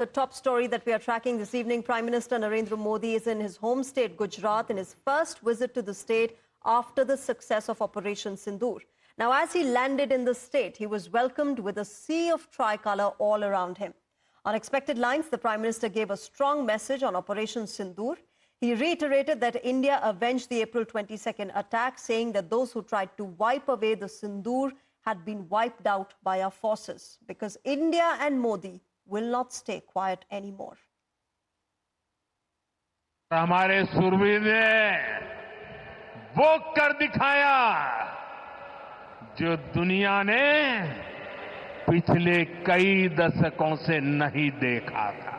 The top story that we are tracking this evening, Prime Minister Narendra Modi is in his home state, Gujarat, in his first visit to the state after the success of Operation Sindoor. Now, as he landed in the state, he was welcomed with a sea of tricolour all around him. On expected lines, the Prime Minister gave a strong message on Operation Sindoor. He reiterated that India avenged the April 22nd attack, saying that those who tried to wipe away the Sindoor had been wiped out by our forces, because India and Modi will not stay quiet anymore. हमारे सूरवीर ने वो कर दिखाया जो दुनिया ने पिछले कई दशकों से नहीं देखा था।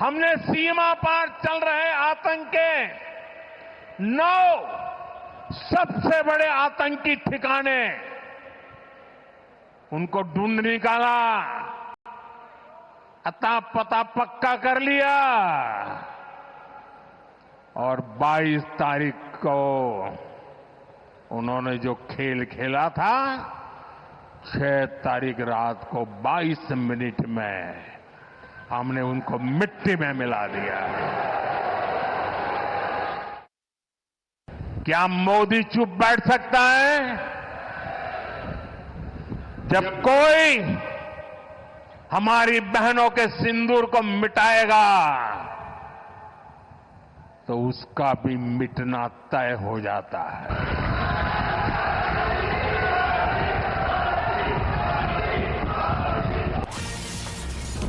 हमने सीमा पार चल रहे आतंक के 9 सबसे बड़े आतंकी ठिकाने उनको ढूंढ निकाला, अता पता पक्का कर लिया और 22 तारीख को उन्होंने जो खेल खेला था, 6 तारीख रात को 22 मिनट में हमने उनको मिट्टी में मिला दिया। क्या मोदी चुप बैठ सकता है जब कोई हमारी बहनों के सिंदूर को मिटाएगा तो उसका भी मिटना तय हो जाता है।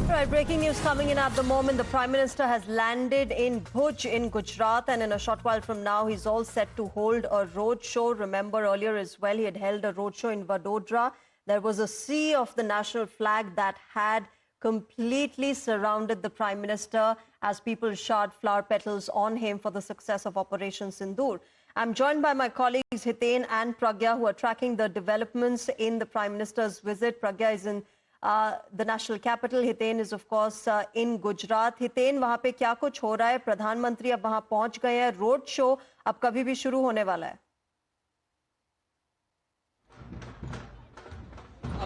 Right, breaking news coming in at the moment. The Prime Minister has landed in Bhuj in Gujarat, and in a short while from now, he's all set to hold a road show. Remember, earlier as well, he had held a road show in Vadodara. There was a sea of the national flag that had completely surrounded the Prime Minister as people showered flower petals on him for the success of Operation Sindoor. I'm joined by my colleagues Hiten and Pragya, who are tracking the developments in the Prime Minister's visit. Pragya is in the national capital. Hiten is of course in Gujarat. Hiten, वहाँ पे क्या कुछ हो रहा है? प्रधानमंत्री अब वहाँ पहुँच गए हैं. रोड शो अब कभी भी शुरू होने वाला है.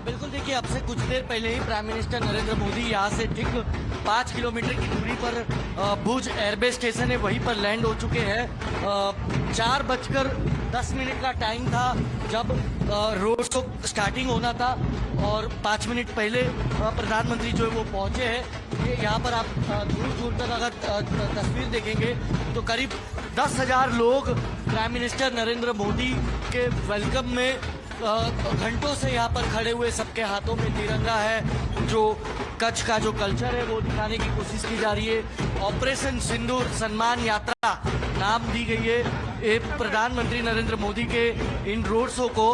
बिल्कुल, देखिए, अब से कुछ देर पहले ही प्राइम मिनिस्टर नरेंद्र मोदी यहाँ से ठीक 5 किलोमीटर की दूरी पर भुज एयरबेस स्टेशन है, वहीं पर लैंड हो चुके हैं। 4:10 का टाइम था जब रोड शो स्टार्टिंग होना था और 5 मिनट पहले प्रधानमंत्री जो है वो पहुंचे हैं। ये यहाँ पर आप दूर दूर तक अगर तस्वीर देखेंगे तो करीब 10,000 लोग प्राइम मिनिस्टर नरेंद्र मोदी के वेलकम में घंटों से यहाँ पर खड़े हुए, सबके हाथों में तिरंगा है। जो कच्छ का जो कल्चर है वो दिखाने की कोशिश की जा रही है। ऑपरेशन सिंदूर सम्मान यात्रा नाम दी गई है प्रधानमंत्री नरेंद्र मोदी के इन रोड शो को।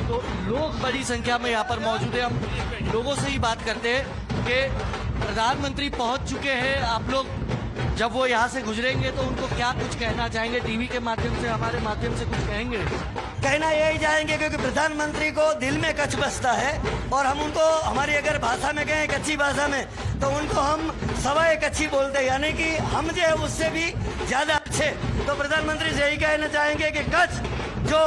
तो लोग बड़ी संख्या में यहाँ पर मौजूद है। हम लोगों से ही बात करते हैं कि प्रधानमंत्री पहुंच चुके हैं। आप लोग जब वो यहाँ से गुजरेंगे तो उनको क्या कुछ कहना चाहेंगे? टीवी के माध्यम से, हमारे माध्यम से कुछ कहेंगे? कहना यही चाहेंगे क्योंकि प्रधानमंत्री को दिल में कच्छ बसता है और हम उनको, हमारी अगर भाषा में कहें कच्ची भाषा में, तो उनको हम सवाए कच्ची बोलते हैं, यानी कि हम जो है उससे भी ज्यादा अच्छे। तो प्रधानमंत्री से यही कहना चाहेंगे कि कच्छ जो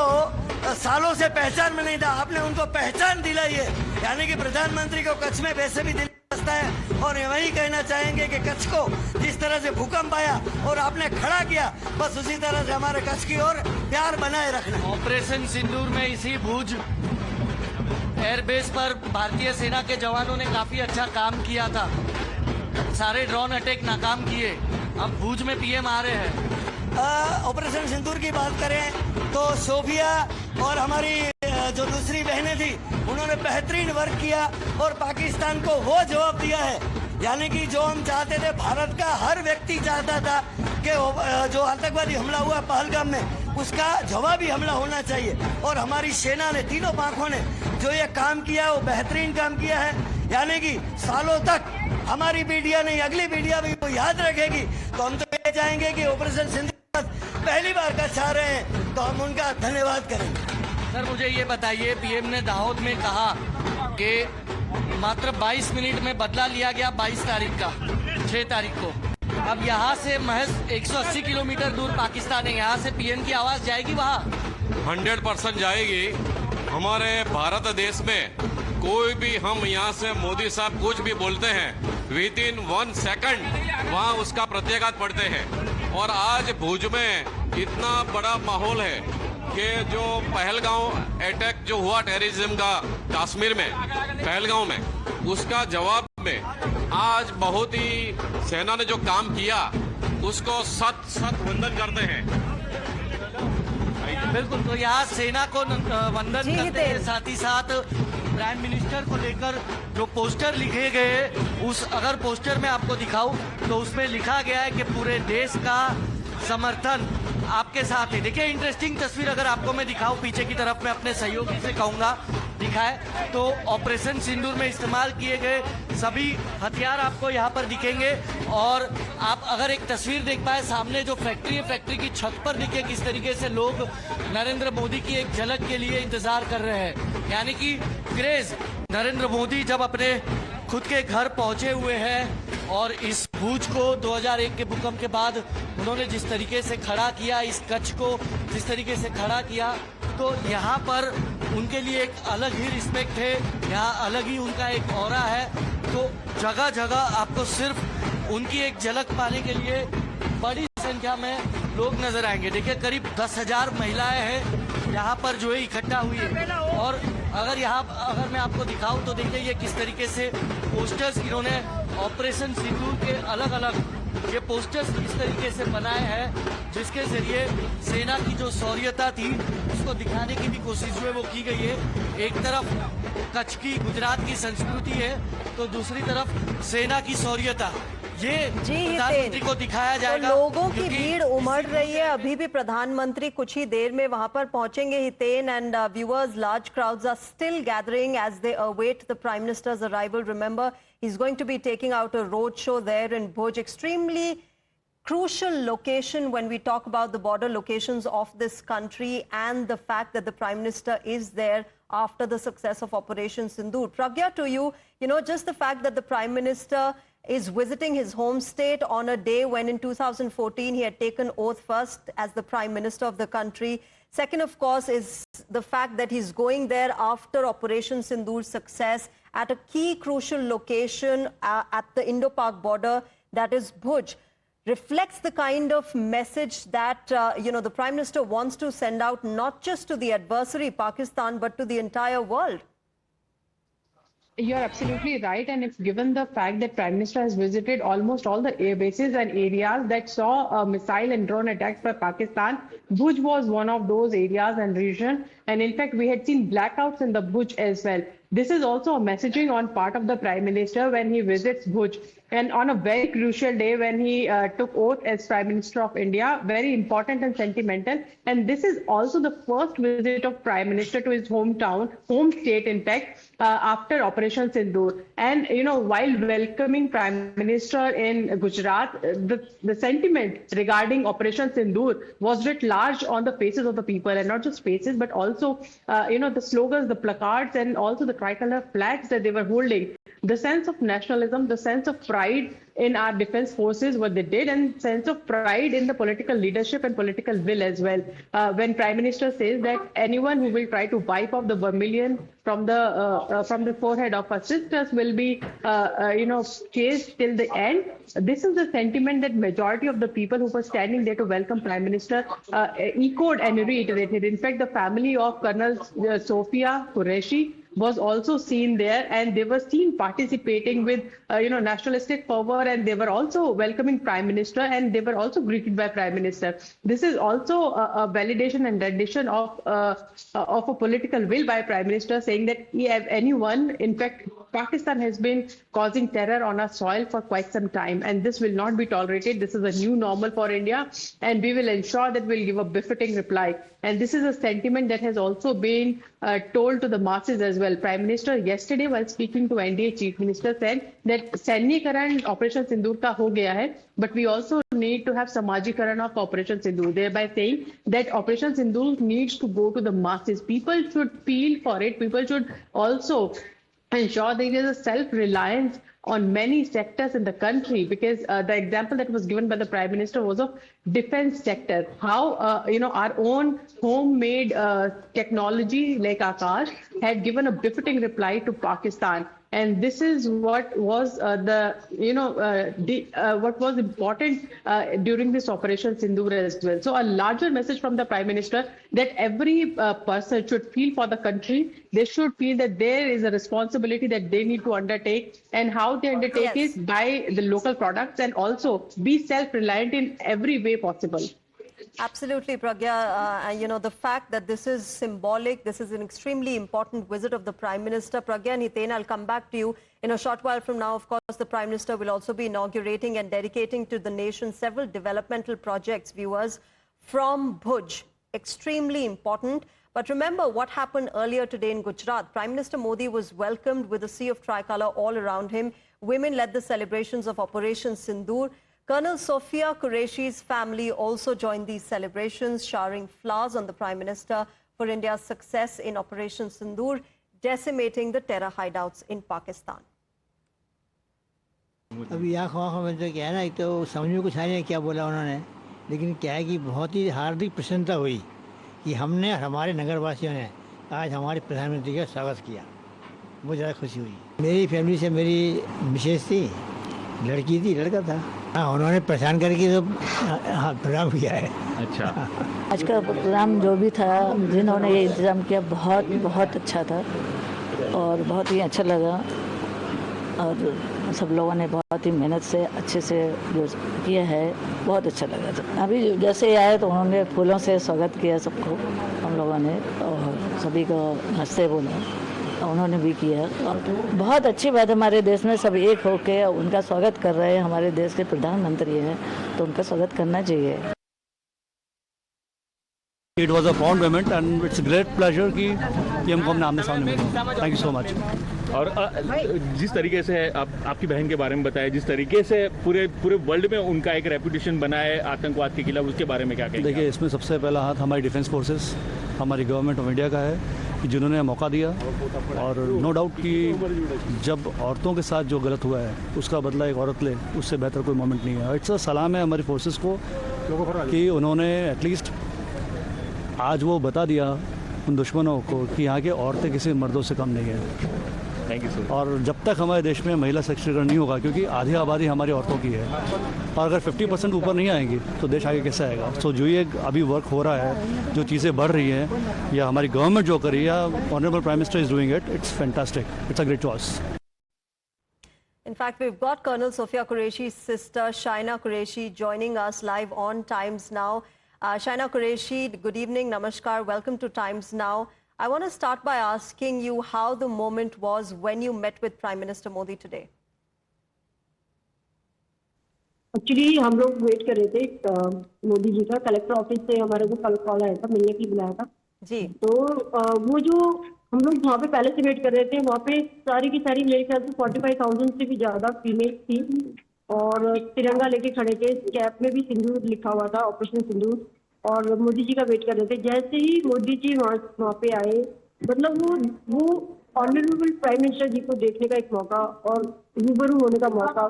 सालों से पहचान में नहीं था, आपने उनको पहचान दिलाई है, यानी कि प्रधानमंत्री को कच्छ में वैसे भी दिल बसता है। और वही कहना चाहेंगे कि कच्छ को जिस तरह से भूकंप आया और आपने खड़ा किया, बस उसी तरह से हमारे कच्छ की ओर प्यार बनाए रखना। ऑपरेशन सिंदूर में इसी भुज एयरबेस पर भारतीय सेना के जवानों ने काफी अच्छा काम किया था। सारे ड्रोन अटैक नाकाम किए। अब भुज में पीएम आ रहे हैं। ऑपरेशन सिंदूर की बात करें तो सोफिया और हमारी जो दूसरी बहनें थी, उन्होंने बेहतरीन वर्क किया और पाकिस्तान को वो जवाब दिया है, यानी कि जो हम चाहते थे, भारत का हर व्यक्ति चाहता था कि जो आतंकवादी हमला हुआ पहलगाम में, उसका जवाबी हमला होना चाहिए। और हमारी सेना ने, तीनों पाखों ने जो ये काम किया वो बेहतरीन काम किया है, यानी कि सालों तक हमारी पीढ़ियां नहीं, अगली पीढ़ियां भी वो याद रखेगी। तो हम तो ये चाहेंगे कि ऑपरेशन सिंदूर पहली बार का चाह रहे हैं तो हम उनका धन्यवाद करेंगे। सर, मुझे ये बताइए, पीएम ने दाहोद में कहा कि मात्र 22 मिनट में बदला लिया गया 22 तारीख का, 6 तारीख को। अब यहाँ से महज 180 किलोमीटर दूर पाकिस्तान है, यहाँ से पीएम की आवाज जाएगी वहाँ? 100% जाएगी। हमारे भारत देश में कोई भी, हम यहाँ से मोदी साहब कुछ भी बोलते हैं विद इन 1 सेकंड वहां उसका प्रत्याघात पड़ते हैं। और आज भुज में इतना बड़ा माहौल है कि जो पहलगांव अटैक जो हुआ टेररिज्म का कश्मीर में पहलगांव में, उसका जवाब में आज बहुत ही सेना ने जो काम किया उसको सत सत वंदन करते हैं। बिल्कुल, तो यहाँ सेना को वंदन जी, करते हैं, साथ ही साथ प्राइम मिनिस्टर को लेकर जो पोस्टर लिखे गए, उस अगर पोस्टर में आपको दिखाऊं तो उसमें लिखा गया है कि पूरे देश का समर्थन आपके साथ है। देखिए इंटरेस्टिंग तस्वीर अगर आपको मैं दिखाऊं पीछे की तरफ, मैं अपने सहयोगी से कहूंगा दिखाए, तो ऑपरेशन सिंदूर में इस्तेमाल किए गए सभी हथियार आपको यहाँ पर दिखेंगे। और आप अगर एक तस्वीर देख पाए, सामने जो फैक्ट्री है, फैक्ट्री की छत पर देखिए किस तरीके से लोग नरेंद्र मोदी की एक झलक के लिए इंतजार कर रहे हैं। यानी कि क्रेज नरेंद्र मोदी जब अपने खुद के घर पहुंचे हुए हैं और इस भुज को 2001 के भूकंप के बाद उन्होंने जिस तरीके से खड़ा किया, इस कच्छ को जिस तरीके से खड़ा किया, तो यहाँ पर उनके लिए एक अलग ही रिस्पेक्ट है, यहाँ अलग ही उनका एक ऑरा है। तो जगह जगह आपको सिर्फ उनकी एक झलक पाने के लिए बड़ी संख्या में लोग नजर आएंगे। देखिए करीब 10,000 महिलाएं हैं यहाँ पर जो है इकट्ठा हुई है। और अगर मैं आपको दिखाऊं तो देखिए ये किस तरीके से पोस्टर्स इन्होंने ऑपरेशन सिंदूर के अलग अलग ये पोस्टर्स इस तरीके से बनाए हैं, जिसके जरिए सेना की जो शौर्यता थी उसको दिखाने की भी कोशिश जो है वो की गई है। एक तरफ कच्छ की गुजरात की संस्कृति है तो दूसरी तरफ सेना की शौर्यता, ये प्रधानमंत्री को दिखाया जाएगा। तो लोगों की भीड़ उमड़ रही है, अभी भी प्रधानमंत्री कुछ ही देर में वहां पर पहुंचेंगे Hiten, and viewers, large crowds are still gathering as they await the Prime Minister's arrival. Remember, he's going to be taking out a road show there in Bhuj, extremely crucial location when we talk about the border locations of this country and the fact that the Prime Minister is there after the success of Operation Sindoor. Pragya, to you, just the fact that the Prime Minister is visiting his home state on a day when in 2014 he had taken oath first as the Prime Minister of the country. Second, of course, is the fact that he's going there after Operation Sindoor's success at a key crucial location at the Indo-Pak border, that is Bhuj. Reflects the kind of message that, the Prime Minister wants to send out, not just to the adversary, Pakistan, but to the entire world. You're absolutely right, and it's given the fact that Prime Minister has visited almost all the air bases and areas that saw missile and drone attacks by Pakistan. Bhuj was one of those areas and region, and in fact we had seen blackouts in the Bhuj as well. This is also a messaging on part of the Prime Minister when he visits Bhuj, and on a very crucial day when he took oath as Prime Minister of India, very important and sentimental. And this is also the first visit of Prime Minister to his hometown, home state in fact, after Operation Sindoor. And while welcoming Prime Minister in Gujarat, the sentiment regarding Operation Sindoor was writ large on the faces of the people, and not just faces, but also the slogans, the placards, and also the tricolor flags that they were holding. The sense of nationalism, the sense of pride in our defense forces, what they did, and sense of pride in the political leadership and political will as well. When Prime Minister says that anyone who will try to wipe off the vermilion from the forehead of our sisters will be, chased till the end. This is the sentiment that majority of the people who were standing there to welcome Prime Minister echoed and reiterated. In fact, the family of Colonel Sophia Qureshi was also seen there, and they were seen participating with nationalistic fervor, and they were also welcoming Prime Minister, and they were also greeted by Prime Minister. This is also a validation and rendition of a political will by Prime Minister, saying that anyone, in fact, Pakistan has been causing terror on our soil for quite some time, and this will not be tolerated. This is a new normal for India, and we will ensure that we'll give a befitting reply. And this is a sentiment that has also been told to the masses as well. Prime Minister yesterday, while speaking to NDA Chief Minister, said that Sainyakaran Operation Sindoor ka ho gaya hai, but we also need to have Samajikaran of Operation Sindoor, thereby saying that Operation Sindoor needs to go to the masses. People should feel for it. People should also ensure there is a self-reliance on many sectors in the country, because the example that was given by the Prime Minister was of defense sector. How our own homemade technology like Akash had given a befitting reply to Pakistan. And this is what was what was important during this Operation Sindoor as well. So a larger message from the Prime Minister that every person should feel for the country. They should feel that there is a responsibility that they need to undertake, and how they undertake Yes. is by the local products and also be self-reliant in every way possible. Absolutely, Pragya. The fact that this is symbolic, this is an extremely important visit of the Prime Minister. Pragya and Hiten, I'll come back to you in a short while from now. Of course, the Prime Minister will also be inaugurating and dedicating to the nation several developmental projects, viewers, from Bhuj. Extremely important. But remember what happened earlier today in Gujarat. Prime Minister Modi was welcomed with a sea of tricolour all around him. Women led the celebrations of Operation Sindoor. Colonel Sophia Qureshi's family also joined these celebrations, showering flowers on the Prime Minister for India's success in Operation Sindoor, decimating the terror hideouts in Pakistan. अभी आँखों में तो क्या है ना, एक तो समझ में कुछ आ नहीं क्या बोला उन्होंने, लेकिन क्या है कि बहुत ही हार्दिक प्रसन्नता हुई कि हमने हमारे नगरवासियों ने आज हमारे प्रधानमंत्री का स्वागत किया। मुझे ज़्यादा खुशी हुई। मेरी फैमिली से मेरी मिसेस थी, लड़की थी, लड़का था। हाँ, उन्होंने पहचान करके तो प्रोग्राम किया है। अच्छा, आज का प्रोग्राम जो भी था, जिन्होंने ये इंतज़ाम किया, बहुत बहुत अच्छा था और बहुत ही अच्छा लगा। और सब लोगों ने बहुत ही मेहनत से अच्छे से जो किया है, बहुत अच्छा लगा। अभी जैसे आए तो उन्होंने फूलों से स्वागत किया सबको, हम लोगों ने, और सभी को हंसते बोला, उन्होंने भी किया। बहुत अच्छी बात, हमारे देश में सब एक होके उनका स्वागत कर रहे हैं। हमारे देश के प्रधानमंत्री हैं तो उनका स्वागत करना चाहिए। It was a proud moment and it's a great pleasure कि हमको अपने आमने सामने मिले। Thank you so much. और जिस तरीके से आपकी बहन के बारे में बताया, जिस तरीके से पूरे वर्ल्ड में उनका एक रेपुटेशन बना है आतंकवाद के खिलाफ, उसके बारे में क्या कहेंगे? देखिए, इसमें सबसे पहला हाथ हमारी डिफेंस फोर्सेस, हमारी गवर्नमेंट ऑफ इंडिया का है कि जिन्होंने मौका दिया। और नो डाउट कि जब औरतों के साथ जो गलत हुआ है उसका बदला एक औरत ले, उससे बेहतर कोई मोमेंट नहीं है। इट्स अ सलाम है हमारी फोर्सेस को कि उन्होंने एटलीस्ट आज वो बता दिया उन दुश्मनों को कि यहाँ के औरतें किसी मर्दों से कम नहीं है। Thank you sir. और जब तक हमारे देश में महिला सशक्तिकरण नहीं होगा, क्योंकि आधी आबादी हमारी औरतों की है, और अगर 50% ऊपर नहीं आएंगी तो देश आगे कैसे आएगा? सो जो ये अभी वर्क हो रहा है, जो चीज़ें बढ़ रही हैं, या हमारी गवर्नमेंट जो कर रही है, या honourable prime minister is doing it, it's fantastic, it's a great choice. In fact, we've got Colonel Sophia Qureshi's sister, Shaina Qureshi, joining us live on Times Now. Shaina Qureshi, good evening, namaskar, welcome to Times Now. I want to start by asking you how the moment was when you met with Prime Minister Modi today. Actually हम लोग wait कर रहे थे मोदी जी का, collector office से हमारे को कल कॉल आया था, मिलने के लिए बुलाया था जी। तो वो जो हम लोग वहाँ पे पहले से वेट कर रहे थे, वहाँ पे सारी की सारी मेरे ख्याल से 45,000 से भी ज्यादा फीमेल थी और तिरंगा लेके खड़े थे। कैप में भी सिंदूर लिखा हुआ था, ऑपरेशन सिंदूर, और मोदी जी का वेट कर रहे थे। जैसे ही मोदी जी वहाँ पे आए, मतलब वो ऑनरेबल प्राइम मिनिस्टर जी को देखने का एक मौका और रूबरू होने का मौका,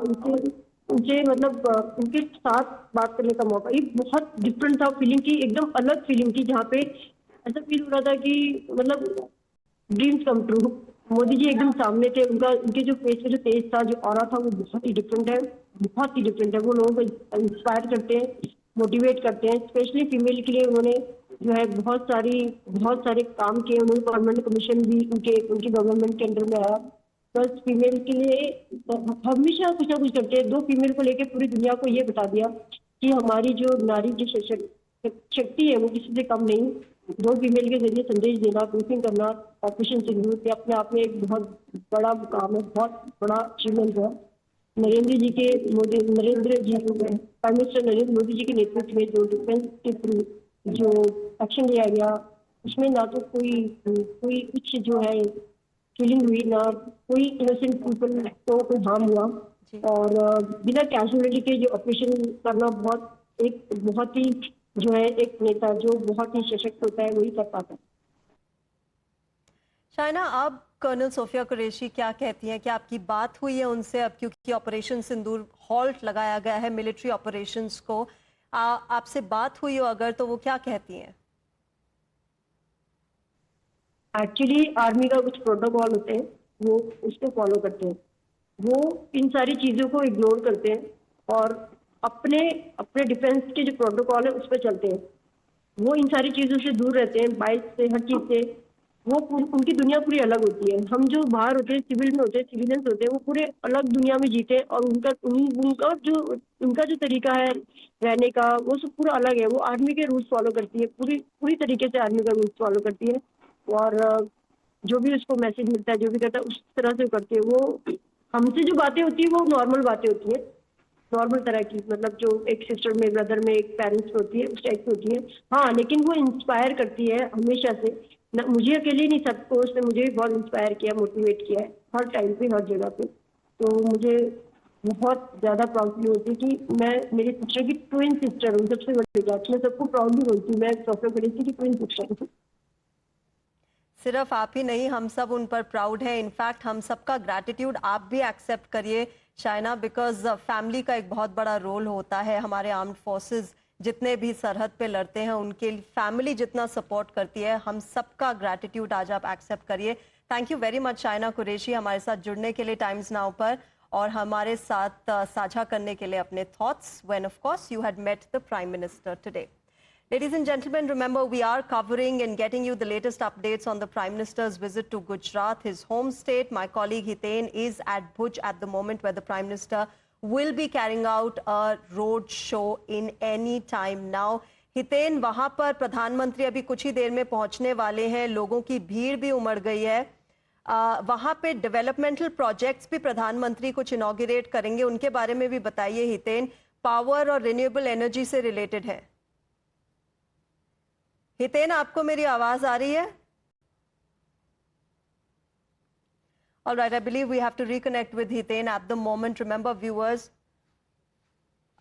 उनसे मतलब उनके साथ बात करने का मौका, ये बहुत डिफरेंट था फीलिंग की, एकदम अलग फीलिंग थी, जहाँ पे ऐसा फील हो रहा था कि मतलब dreams come true. Modi ji एकदम सामने थे, उनके जो फेस पे जो तेज था, जो ऑरा था, वो बहुत ही डिफरेंट है, बहुत ही डिफरेंट है। वो लोगों को इंस्पायर करते हैं, मोटिवेट करते हैं, स्पेशली फीमेल के लिए उन्होंने जो है बहुत सारे काम किए। उन्होंने परमानेंट कमीशन भी उनकी गवर्नमेंट के अंडर में आया। बस फीमेल के लिए हमेशा कुछ ना कुछ करते हैं। 2 फीमेल को लेकर पूरी दुनिया को ये बता दिया कि हमारी जो नारी की शक्ति है वो किसी से कम नहीं। 2 फीमेल के जरिए संदेश देना, ब्रीफिंग करना, ऑपरेशन सिंदूर के अपने आप में एक बहुत बड़ा मुकाम है, बहुत बड़ा अचीवमेंट है। नरेंद्र जी प्राइम मिनिस्टर नरेंद्र मोदी जी के नेतृत्व में जो डिफेंस के थ्रू जो एक्शन लिया गया, उसमें ना तो कोई कुछ जो है किलिंग हुई, ना कोई इनोसेंट पीपल को कोई हार्म हुआ, और बिना कैजुअलिटी के जो ऑपरेशन करना बहुत ही जो है एक नेता जो बहुत ही सशक्त होता है वही कर पाता है। शाइना, अब कर्नल सोफिया कुरैशी क्या कहती हैं? क्या आपकी बात हुई है उनसे? अब क्योंकि ऑपरेशन सिंदूर हॉल्ट लगाया गया है मिलिट्री ऑपरेशंस को, आपसे बात हुई हो अगर, तो वो क्या कहती हैं? एक्चुअली आर्मी का कुछ प्रोटोकॉल होते हैं वो उसको फॉलो करते हैं। वो इन सारी चीज़ों को इग्नोर करते हैं और अपने अपने डिफेंस के जो प्रोटोकॉल है उस पर चलते हैं। वो इन सारी चीज़ों से दूर रहते हैं, बाइक से, हर चीज़ से। वो उनकी दुनिया पूरी अलग होती है। हम जो बाहर होते हैं, सिविल में होते हैं, सिविलियंस होते हैं, वो पूरे अलग दुनिया में जीते हैं और उनका जो तरीका है रहने का, वो सब पूरा अलग है। वो आर्मी के रूल्स फॉलो करती है, पूरी तरीके से आर्मी का रूल्स फॉलो करती है और जो भी उसको मैसेज मिलता है, जो भी करता है, उस तरह से करती है। वो हमसे जो बातें होती है वो नॉर्मल बातें होती है, नॉर्मल तरह की, मतलब जो एक सिस्टर में, ब्रदर में, एक पेरेंट्स में होती है, उस टाइप की होती है। हाँ, लेकिन वो इंस्पायर करती है हमेशा से। मुझे अकेले नहीं, सबको उसने मुझे भी बहुत इंस्पायर किया, मोटिवेट किया है, हर टाइम पे, हर जगह पे। तो मुझे बहुत ज़्यादा प्राउड फील होती है कि मैं मेरी सिस्टर की ट्विन सिस्टर हूँ, सबसे बड़ी बात। मैं सबको प्राउडली बोलती हूँ, मैं डॉक्टर गणेश की ट्विन सिस्टर हूँ। सिर्फ आप ही नहीं, हम सब उन पर प्राउड हैं। इनफैक्ट हम सबका ग्रैटिट्यूड आप भी एक्सेप्ट करिए शाइना, बिकॉज फैमिली का एक बहुत बड़ा रोल होता है। हमारे आर्म्ड फोर्सेस जितने भी सरहद पे लड़ते हैं, उनके फैमिली जितना सपोर्ट करती है, हम सबका ग्रैटिट्यूड आज आप एक्सेप्ट करिए। Thank you very much Shaina Qureshi, हमारे साथ जुड़ने के लिए टाइम्स नाउ पर और हमारे साथ साझा करने के लिए अपने thoughts when of course you had met the prime minister today. Ladies and gentlemen, remember we are covering and getting you the latest updates on the Prime Minister's visit to Gujarat, his home state. My colleague Hiten is at Bhuj at the moment, where the Prime Minister will be carrying out a road show in any time now. Hiten, वहां पर प्रधानमंत्री अभी कुछ ही देर में पहुंचने वाले हैं, लोगों की भीड़ भी उमड़ गई है। वहां पे डेवलपमेंटल प्रोजेक्ट्स भी प्रधानमंत्री कुछ इनॉग्रेट करेंगे, उनके बारे में भी बताइए हितेन। पावर और रिन्यूएबल एनर्जी से रिलेटेड है। हितेन, आपको मेरी आवाज आ रही है? All right, I believe we have to reconnect with Hiten at the moment. Remember, viewers.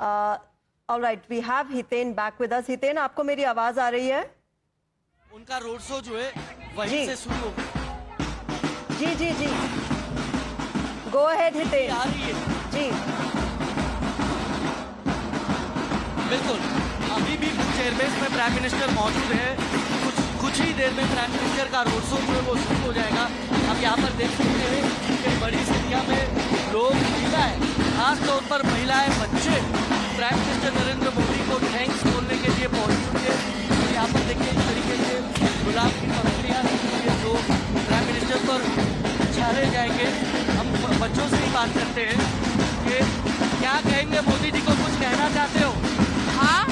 All right, we have Hiten back with us. Hiten, आपको मेरी आवाज आ रही है? उनका रोड शो जो है वहीं से शुरू होगा। जी। Go ahead, Hiten. आ रही है जी। बिल्कुल, अभी भी भुज एयरबेस में प्राइम मिनिस्टर मौजूद है। कुछ ही देर में प्राइम मिनिस्टर का रोड शो जो है वो शुरू हो जाएगा। आप यहाँ पर देख सकते हैं कि बड़ी संख्या में लोग, महिलाएं, खास तौर पर महिलाएं, बच्चे प्राइम मिनिस्टर नरेंद्र मोदी को थैंक्स बोलने के लिए पहुंचे हुए हैं। यहाँ पर देखिए इस तरीके से गुलाब की पंखुड़ियाँ जो प्राइम मिनिस्टर पर उछाले जाएंगे। हम बच्चों से ही बात करते हैं कि क्या कहेंगे, मोदी जी को कुछ कहना चाहते हो? हाँ,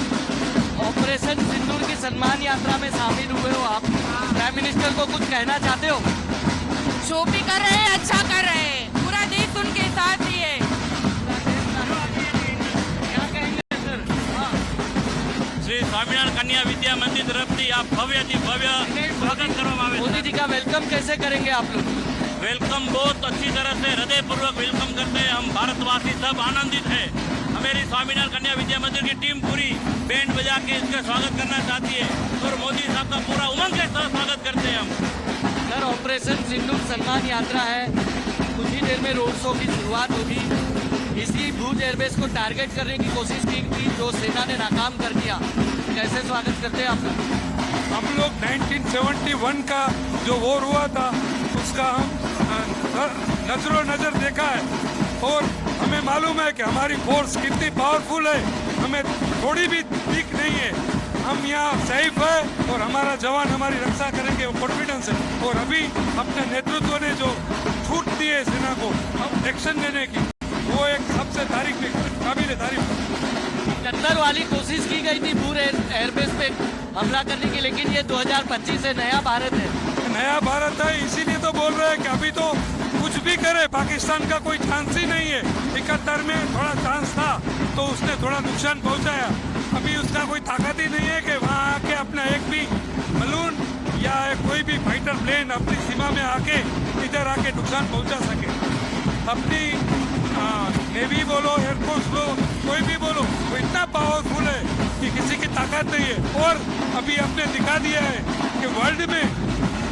ऑपरेशन सिंदूर की सम्मान यात्रा में शामिल हुए हो आप, प्राइम मिनिस्टर को कुछ कहना चाहते हो? शो भी कर रहे हैं, अच्छा कर रहे हैं, पूरा देश उनके साथ ही है। क्या कहेंगे सर? हाँ, श्री स्वामीनारायण कन्या विद्या मंदिर तरफ से आप भव्य स्वागत करवावे। मोदी जी का वेलकम कैसे करेंगे आप लोग? वेलकम बहुत अच्छी तरह से हृदय पूर्वक वेलकम करते हैं। हम भारतवासी सब आनंदित है। हमारी स्वामीनारायण कन्या विद्या मंदिर की टीम पूरी बैंड बजा के इसका स्वागत करना चाहती है और मोदी साहब का पूरा उमंग के साथ स्वागत करते हैं हम। सर, ऑपरेशन सिंदूर सम्मान यात्रा है, कुछ ही देर में रोड शो की शुरुआत होगी। इसी भुज एयरबेस को टारगेट करने की कोशिश की थी, जो सेना ने नाकाम कर दिया। कैसे स्वागत करते हैं आप लोग? हम लोग 1971 का जो वॉर हुआ था उसका हम नजरों नजर देखा है और हमें मालूम है कि हमारी फोर्स कितनी पावरफुल है। हमें थोड़ी भी दिख नहीं है। हम यहाँ सेफ है और हमारा जवान हमारी रक्षा करेंगे, वो कॉन्फिडेंस है। और अभी अपने नेतृत्व ने जो छूट दी है सेना को एक्शन लेने की, वो एक सबसे काबिल तारीफ। टक्कर वाली कोशिश की गई थी भूज एयरबेस पे हमला करने की, लेकिन ये 2025 से नया भारत है। नया भारत है, इसीलिए तो बोल रहे हैं कि अभी तो कुछ भी करे, पाकिस्तान का कोई चांस ही नहीं है। 71 में थोड़ा चांस था तो उसने थोड़ा नुकसान पहुंचाया। अभी उसका कोई ताकत ही नहीं है कि वहाँ आके अपना एक भी बलून या कोई भी फाइटर प्लेन अपनी सीमा में आके इधर आके नुकसान पहुंचा सके। अपनी नेवी बोलो, एयरफोर्स बोलो, कोई भी बोलो, वो इतना पावरफुल है कि किसी की ताकत नहीं है। और अभी आपने दिखा दिया है कि वर्ल्ड में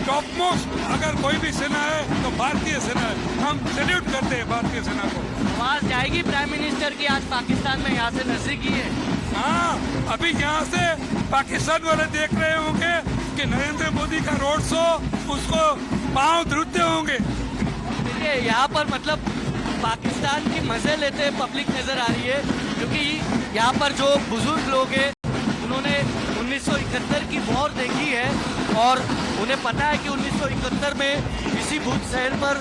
टॉप मोस्ट अगर कोई भी सेना है तो भारतीय सेना है। हम सैल्यूट करते हैं भारतीय सेना को। आवाज जाएगी प्राइम मिनिस्टर की आज पाकिस्तान में, यहाँ से नजदीकी है। हाँ, अभी यहाँ से पाकिस्तान वाले देख रहे होंगे कि नरेंद्र मोदी का रोड शो, उसको पांव धुलते होंगे। देखिए यहाँ पर मतलब पाकिस्तान की मजे लेते पब्लिक नजर आ रही है, क्योंकि यहाँ पर जो बुजुर्ग लोग हैं उन्होंने 1971 की वॉर देखी है और उन्हें पता है कि 1971 में इसी भुज शहर पर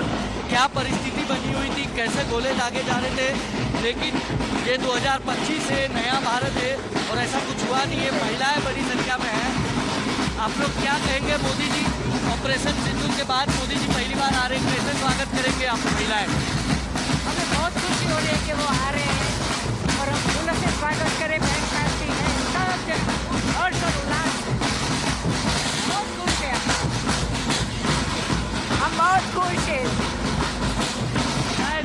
क्या परिस्थिति बनी हुई थी, कैसे गोले दागे जा रहे थे। लेकिन ये 2025 है, नया भारत है और ऐसा कुछ हुआ नहीं है, महिलाएं बड़ी संख्या में हैं। आप लोग क्या कहेंगे मोदी जी, ऑपरेशन सिंधु के बाद मोदी जी पहली बार आ रहे हैं, कैसे स्वागत करेंगे आप महिलाएं? हमें बहुत खुशी हो रही है कि वो आ रहे हैं और हम उन्हें से स्वागत करें, बैंक करती हैं सब जगह और सब उल्लास बहुत खुश है, हम बहुत खुश हैं।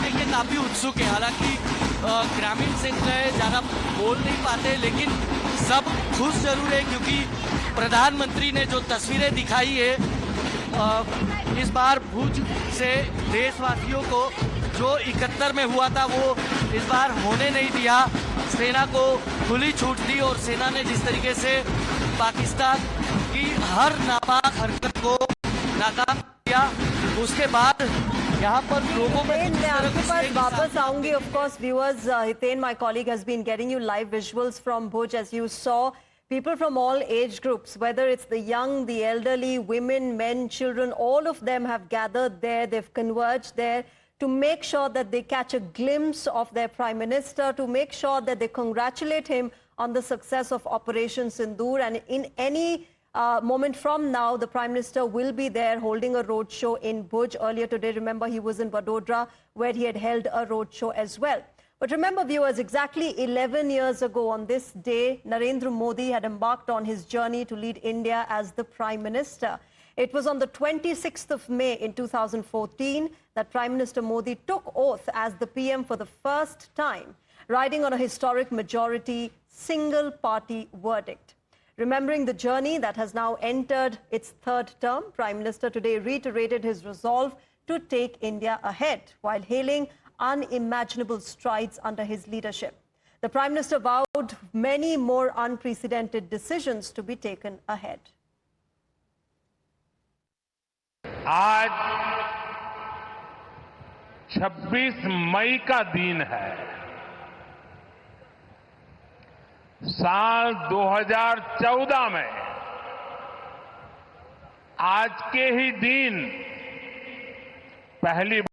देखिए काफी उत्सुक है, हालांकि ग्रामीण क्षेत्र है, ज्यादा बोल नहीं पाते, लेकिन सब खुश जरूर है क्योंकि प्रधानमंत्री ने जो तस्वीरें दिखाई है इस बार भुज से देशवासियों को जो 71 में हुआ था वो इस बार होने नहीं दिया। सेना को खुली छूट दी और सेना ने जिस तरीके से पाकिस्तान की हर नापाक हरकत को नाकाम किया, उसके बाद यहाँ पर लोगों में मैं आपके पास वापस आऊंगी. Of course, viewers, Hiten, my colleague, has been getting you live visuals from Bhuj. As you saw, people from all age groups, whether it's the young, the elderly, women, men, children, all of them have gathered there. They've converged there to make sure that they catch a glimpse of their Prime Minister, to make sure that they congratulate him on the success of Operation Sindoor. And in any moment from now, the Prime Minister will be there holding a roadshow in Bhuj. Earlier today, remember, he was in Vadodara, where he had held a roadshow as well. But remember, viewers, exactly 11 years ago on this day, Narendra Modi had embarked on his journey to lead India as the Prime Minister. It was on the 26th of May in 2014 that Prime Minister Modi took oath as the PM for the first time, riding on a historic majority, single-party verdict. Remembering the journey that has now entered its third term, Prime Minister today reiterated his resolve to take India ahead while hailing unimaginable strides under his leadership. The Prime Minister vowed many more unprecedented decisions to be taken ahead. आज 26 मई का दिन है. साल 2014 में आज के ही दिन पहली